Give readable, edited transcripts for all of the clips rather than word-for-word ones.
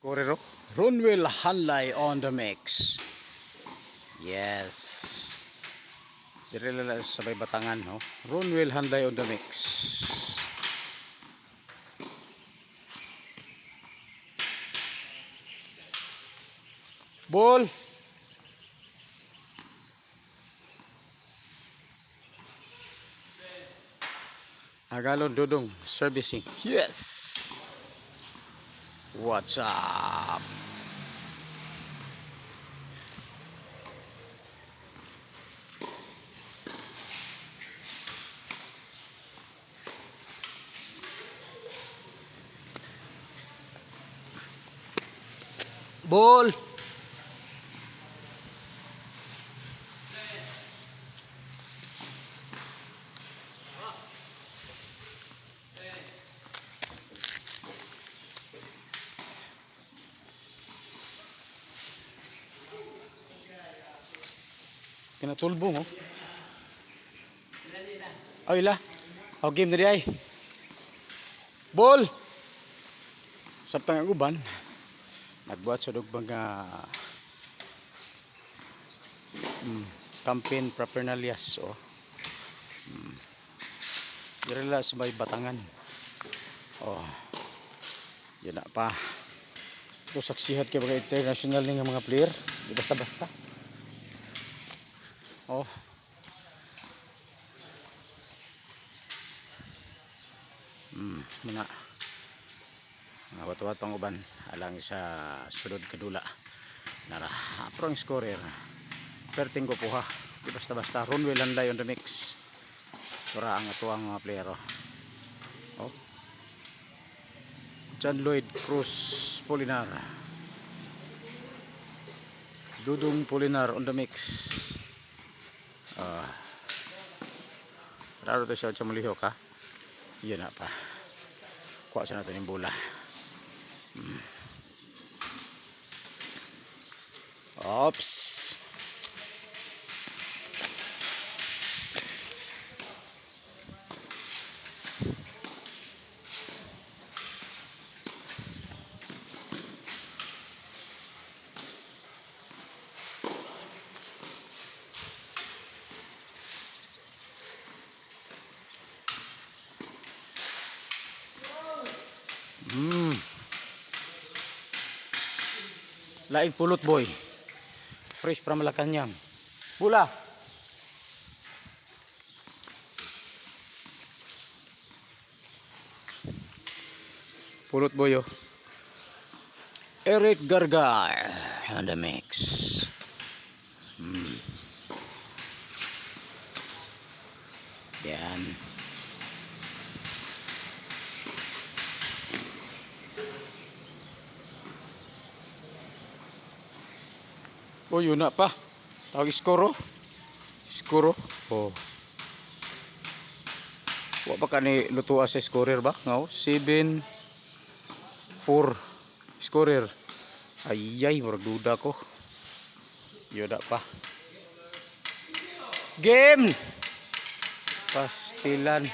Correro, Ronwell Hanlay on the mix. Yes. Dire lang sabay batangan, no? Ronwell Hanlay on the mix. Ball. Agalon Dodong servicing. Yes. What's up? Ball. Kinatulbo mo. Ay la. Aw game diri ay. Ball. Sabtang ang uban. Nagbuhat sa dog mga campaign paraphernalia o. Dire lang sa may batangan. Oh. Yan na pa. Ito saksihat kay mga international ning mga player. Di basta-basta. Oh. Muna. Wat-wat pang uban alang sa sunod kadula. Nara, aprong scorer. Perting ko po ha. Di basta-basta. Ronwell Hanlay on the mix. Para ang atuang mga player. Oh. John Lloyd Cruz Polinar. Dudong Polinar on the mix. Raro to siya sa malihok ha. Yan na pa. Kuha sa natin yung bola. Oops. Lain pulot boy. Fresh from Malacanang. Bola. Pulot boy oh. Eric Gargar on the mix. Yan. Oh, yun na pa. Tawag skoro. Skoro. Oh. Wa pa ka ni lutua sa scorer ba? Ngaw, 7-4 scorer. Ayay, murag duda ko. Yun na pa. Game! Pastilan.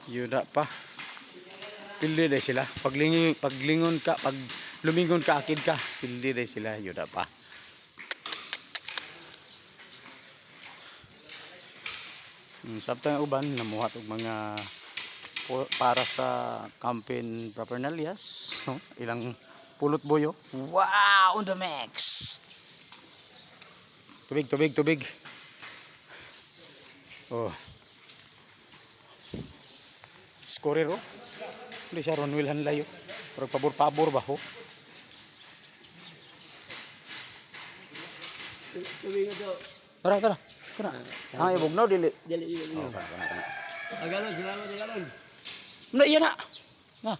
Yun na pa. Pildi na sila. Paglingon ka, pag lumingon ka, akid ka. Pildi na sila. Yun na pa. Sabtang uban, namuhat og mga para sa campaign paraphernalia. No? Ilang pulot boyo. Wow! On the mix! Tubig, tubig, tubig. Oh. Scorer oh. Hindi siya Ronwell Hanlay oh. Pero pabor-pabor ba ho? Tubig na to. Tara, tara. Tara. Ah, ibugnaw dili. Dali, dali. Oh, kana. Agalon, salamat, agalon. Na iya na. Na.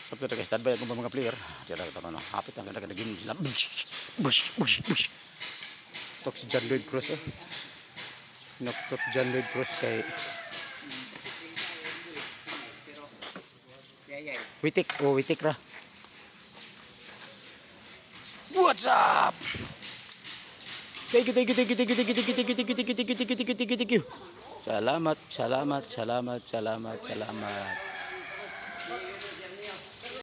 Sabto ta kay standby ang mga player. Dila ta no. Hapit ang kada game sila. Bush. Tok si John Lloyd Cruz oh. Noktot John Lloyd Cruz kay Witik. Oh, Witik ra. What's up? Thank you. Salamat, salamat, salamat, salamat, salamat.